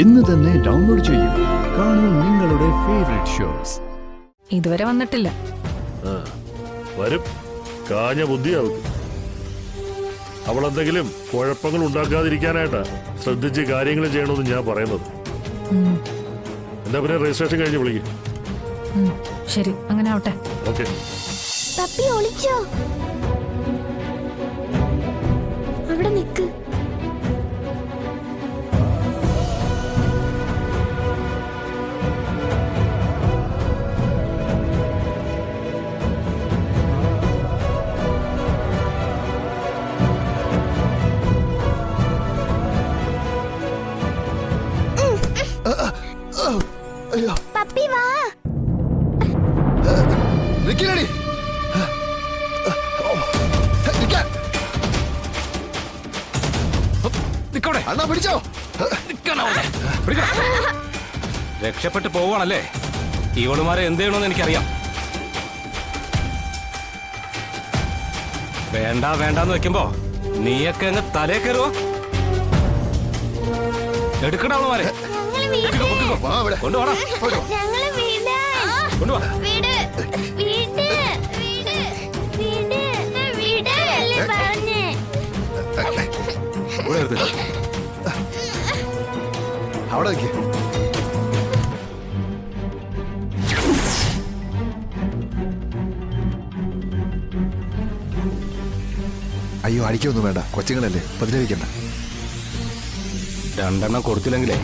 ഇന്ന് തന്നെ ഡൗൺലോഡ് ചെയ്യൂ. കാണൂ നിങ്ങളുടെ ഫേവറേറ്റ് ഷോസ്. ഇതുവരെ വന്നിട്ടില്ല. വരും. കാഞ്ഞ ബുദ്ധിയാവും. അവളെന്തെങ്കിലും കുഴപ്പങ്ങൾ ഉണ്ടാക്കാതിരിക്കാനായിട്ടാ ശ്രദ്ധിച്ച് കാര്യങ്ങൾ ചെയ്യണമെന്ന് ഞാൻ പറയുന്നത്. എന്താ പിന്നെ രജിസ്ട്രേഷൻ കഴിഞ്ഞ് വിളിക്കും. ശരി, അങ്ങനെ ആവട്ടെ. ഓക്കെ. പപ്പി ഒളിച്ചോ? അവിടെ നിക്ക്. പപ്പി വാ. നിക്കടി. അണ്ണാ പിടിച്ചോ. രക്ഷപ്പെട്ട് പോവാണല്ലേ? ഇവളുമാരെ എന്ത് ചെയ്യണമെന്ന് എനിക്കറിയാം. വേണ്ട വേണ്ടാന്ന് വെക്കുമ്പോ നീയൊക്കെ അങ്ങ് തലേ കയറുവോ? എടുക്കണ അവളുമാരെ കൊണ്ടുപോടാ. കൊണ്ടുപോവാ. അവിടെ നിൽക്കേ. അയ്യോ അടിക്കൊന്നും വേണ്ട, കൊച്ചുങ്ങളല്ലേ, പ്രതിരോധിക്കണ്ട. രണ്ടെണ്ണം കൊടുത്തില്ലെങ്കിലേ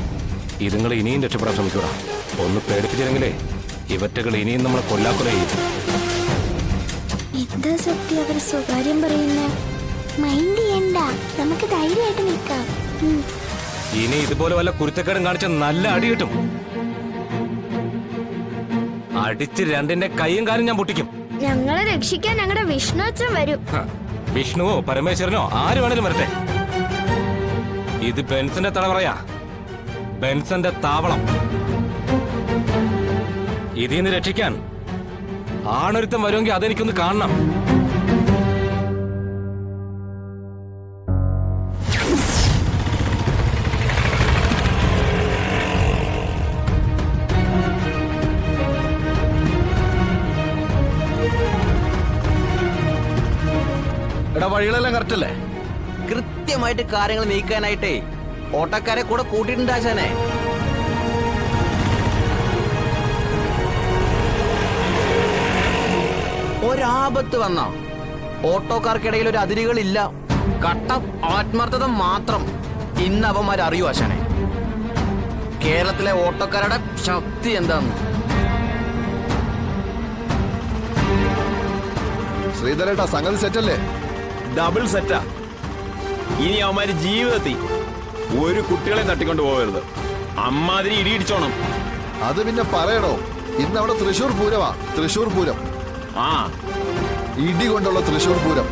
ഇതുങ്ങൾ ഇനിയും രക്ഷപ്പെടാൻ ശ്രമിക്കൂടാ. ഒന്ന് പേടിപ്പിച്ചില്ലെങ്കിലേ ഇവറ്റകൾ ഇനിയും നമ്മളെ കൊല്ലാക്കൊല ചെയ്യും. എന്താ സത്യം അവർ സ്വകാര്യം പറയുന്ന? മൈൻഡ് ചെയ്യണ്ട, നമുക്ക് ധൈര്യമായിട്ട് നിൽക്കാം. ഇനി ഇതുപോലെ വല്ല കുരുത്തക്കേടും കാണിച്ച നല്ല അടി കിട്ടും. അടിച്ച് രണ്ടിന്റെ കൈയും കാലും ഞാൻ പൊട്ടിക്കും. ഞങ്ങളെ രക്ഷിക്കാൻ ഞങ്ങളുടെ വിഷ്ണു അച്ഛൻ വരും. വിഷ്ണുവോ പരമേശ്വരനോ ആര് വേണേലും വരട്ടെ. ഇത് ബെൻസന്റെ തലവറയാ, ബെൻസന്റെ താവളം. ഇതിന്ന് രക്ഷിക്കാൻ ആണൊരുത്തം വരുമെങ്കിൽ അതെനിക്കൊന്ന് കാണണം. വഴികളെല്ലാം കറക്റ്റ് അല്ലേ? കൃത്യമായിട്ട് കാര്യങ്ങൾ നീക്കാനായിട്ടേ ഓട്ടക്കാരെ കൂടെ കൂട്ടിയിട്ടുണ്ട് ആശാനെ. ഒരാപത്ത് വന്ന ഓട്ടോക്കാർക്കിടയിൽ ഒരു അതിരുകളില്ല, കട്ട ആത്മാർത്ഥത മാത്രം. ഇന്ന് അവന്മാർ അറിയൂ ആശാനെ കേരളത്തിലെ ഓട്ടോക്കാരുടെ ശക്തി എന്താന്ന്. ശ്രീധരേട്ടാ സംഗതി സെറ്റല്ലേ? ഡബിൾ സെറ്റാ. ഇനി അവന്മാര് ജീവിതത്തിൽ ഒരു കുട്ടികളെ തട്ടിക്കൊണ്ട് പോകരുത്. അമ്മാതിരി ഇടിയിടിച്ചോണം. അത് പിന്നെ പറയണോ? ഇന്ന് അവിടെ തൃശൂർ പൂരമാ. തൃശൂർ പൂരം. ആ ഇടി കൊണ്ടുള്ള തൃശൂർ പൂരം.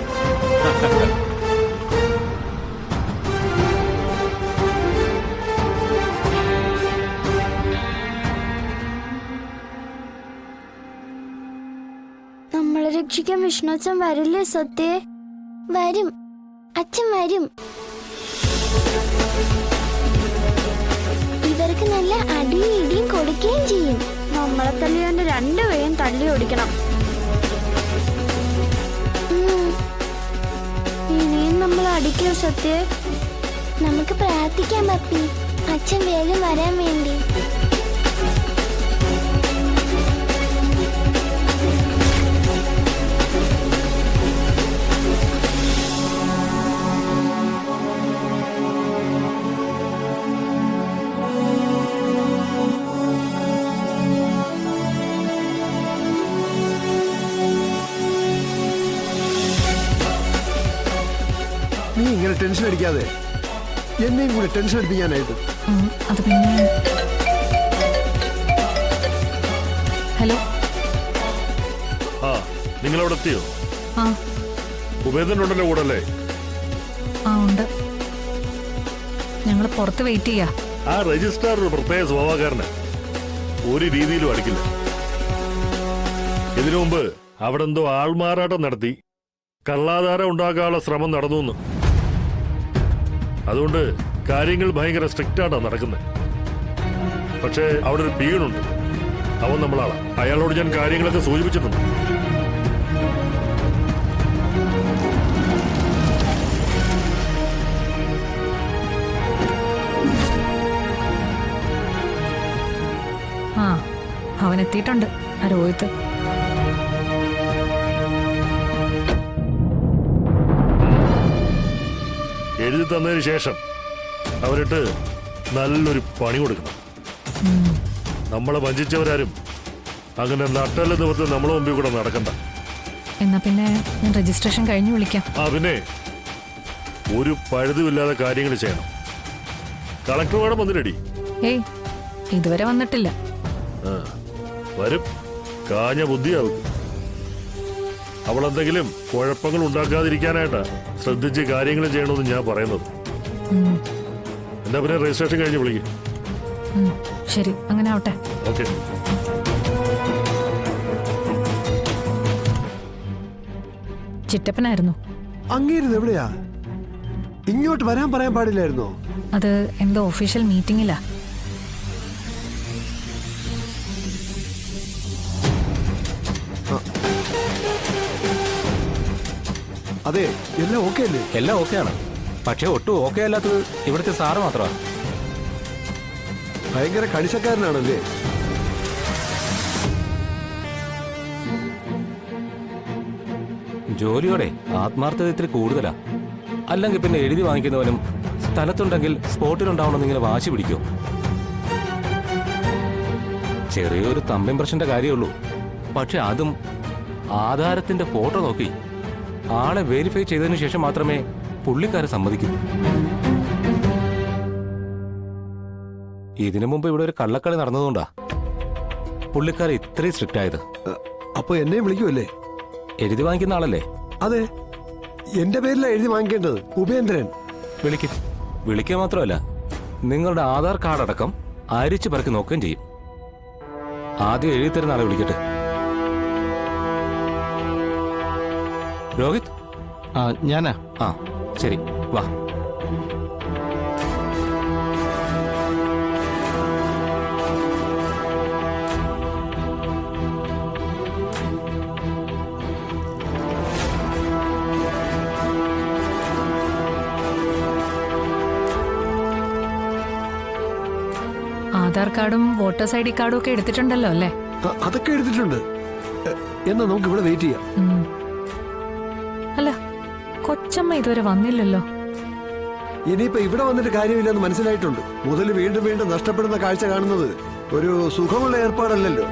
നമ്മളെ രക്ഷിക്കാൻ വിഷ്ണു അച്ഛൻ വരില്ലേ സത്യേ? വരും, അച്ഛൻ വരും. ഇവർക്ക് നല്ല അടിയും ഇടിയും കൊടുക്കുകയും ചെയ്യും. നമ്മളെ തല്ലിയോന്റെ രണ്ടുപേരും തല്ലി ഓടിക്കണം. ഇനിയും നമ്മൾ അടിക്കോ സത്യേ? നമുക്ക് പ്രാർത്ഥിക്കാം പപ്പി, അച്ഛൻ വേഗം വരാൻ വേണ്ടി. നീ ഇങ്ങനെ ടെൻഷൻ അടിക്കാതെ, എന്നെയും കൂടെ ടെൻഷൻ അടിപ്പിക്കാനായിട്ട്. അത് പിന്നെ ഹലോ. ആ നിങ്ങളവിടെ എത്തിയോ? ആ ഉപേന്ദ്രനുണ്ടല്ലോ കൂടെ അല്ലേ? ആ ഉണ്ട്. ഞങ്ങൾ പുറത്ത് വെയിറ്റ് ചെയ്യാ. ആ രജിസ്ട്രാർ ഒരു പ്രത്യേക സ്വഭാവക്കാരന്, ഒരു രീതിയിലും അടിക്കില്ല. ഇതിനു മുമ്പ് അവിടെ എന്തോ ആൾമാറാട്ടം നടത്തി കള്ളാധാരം ഉണ്ടാക്കാനുള്ള ശ്രമം നടന്നു. അതുകൊണ്ട് കാര്യങ്ങൾ ഭയങ്കര സ്ട്രിക്റ്റ് ആയിട്ടാണ് നടക്കുന്നത്. പക്ഷേ അവിടെ ഒരു പീണുണ്ട്. അവൻ നമ്മളാളാ. അയാളോട് ഞാൻ കാര്യങ്ങളൊക്കെ സൂചിപ്പിച്ചിട്ടുണ്ട്. ആ അവൻ എത്തിയിട്ടുണ്ട്, ആ രോഹിത്ത്. എഴുതി തന്നതിന് ശേഷം അവരിട്ട് നല്ലൊരു പണി കൊടുക്കണം. നമ്മളെ വഞ്ചിച്ചവരാരും അങ്ങനെ നട്ടല് നിവർത്തി നമ്മളെ മുമ്പിൽ കൂടെ നടക്കണ്ട. എന്നാ പിന്നെ ഞാൻ രജിസ്ട്രേഷൻ കഴിഞ്ഞ് വിളിക്കാം. ആ പിന്നെ ഒരു പഴുതുമില്ലാതെ കാര്യങ്ങൾ ചെയ്യണം. കളക്ടർ വേണം വന്നിരടി. ഏയ് ഇതുവരെ വന്നിട്ടില്ല. ആ വരും. കാഞ്ഞ ബുദ്ധിയാവും. അവളെന്തെങ്കിലും കുഴപ്പങ്ങൾ ഉണ്ടാക്കാതിരിക്കാനായിട്ടാ ശ്രദ്ധിച്ച് കാര്യങ്ങൾ ചെയ്യണമെന്ന് ഞാൻ പറയുന്നത്. എന്നാ പിന്നെ രജിസ്ട്രേഷൻ കഴിഞ്ഞ് വിളിക്കും. ശരി, അങ്ങനെ ആവട്ടെ. ഓക്കെ. ചിറ്റപ്പനായിരുന്നു. അങ്ങേരുത് എവിടെയാ? ഇങ്ങോട്ട് വരാൻ പറയാൻ പാടില്ലായിരുന്നോ? അത് എന്തോ ഒഫീഷ്യൽ മീറ്റിംഗിലാ. അതെ, എല്ലാം ഓക്കെ അല്ലേ? എല്ലാം ഓക്കെയാണ്. പക്ഷെ ഒട്ടും ഓക്കെ അല്ലാത്തത് ഇവിടുത്തെ സാറ് മാത്രമാണ്. ഭയങ്കര കണിശക്കാരനാണല്ലേ? ജോലിയോടെ ആത്മാർത്ഥത ഇത്തിരി കൂടുതലാ. അല്ലെങ്കിൽ പിന്നെ എഴുതി വാങ്ങിക്കുന്നവനും സ്ഥലത്തുണ്ടെങ്കിൽ സ്പോട്ടിലുണ്ടാവണമെന്നിങ്ങനെ വാശി പിടിക്കും. ചെറിയൊരു തമ്പ് ഇംപ്രഷന്റെ കാര്യമുള്ളൂ. പക്ഷെ അതും ആധാരത്തിന്റെ ഫോട്ടോ നോക്കി ആളെ വെരിഫൈ ചെയ്തതിനു ശേഷം മാത്രമേ പുള്ളിക്കാരെ സമ്മതിക്കൂ. ഇതിനു മുമ്പ് ഇവിടെ ഒരു കള്ളക്കളി നടന്നതുകൊണ്ടാ പുള്ളിക്കാരെ ഇത്രയും സ്ട്രിക്റ്റ് ആയത്. അപ്പൊ എന്നെ വിളിക്കുമല്ലേ? എഴുതി വാങ്ങിക്കുന്ന ആളല്ലേ? അതെ, എന്റെ പേരിലാണ് എഴുതി വാങ്ങിക്കേണ്ടത്. ഉപേന്ദ്രൻ. വിളിക്കുക മാത്രമല്ല, നിങ്ങളുടെ ആധാർ കാർഡ് അടക്കം അരിച്ചു പറക്കി നോക്കുകയും ചെയ്യും. ആദ്യം എഴുതി തരുന്ന ആളെ വിളിക്കട്ടെ. രോഹിത്. ഞാനാ. ആ ശരി, വാ. ആധാർ കാർഡും വോട്ടേഴ്സ് ID കാർഡും ഒക്കെ എടുത്തിട്ടുണ്ടല്ലോ അല്ലേ? അതൊക്കെ എടുത്തിട്ടുണ്ട്. എന്നാ നമുക്ക് ഇവിടെ വെയിറ്റ് ചെയ്യാം. അല്ല, കൊച്ചമ്മ ഇതുവരെ വന്നില്ലല്ലോ. ഇനിയിപ്പോ ഇവിടെ വന്നിട്ട് കാര്യമില്ലെന്ന് മനസ്സിലായിട്ടുണ്ട്. മുതൽ വീണ്ടും വീണ്ടും നഷ്ടപ്പെടുന്ന കാഴ്ച കാണുന്നത് ഒരു സുഖമുള്ള ഏർപ്പാടല്ലല്ലോ.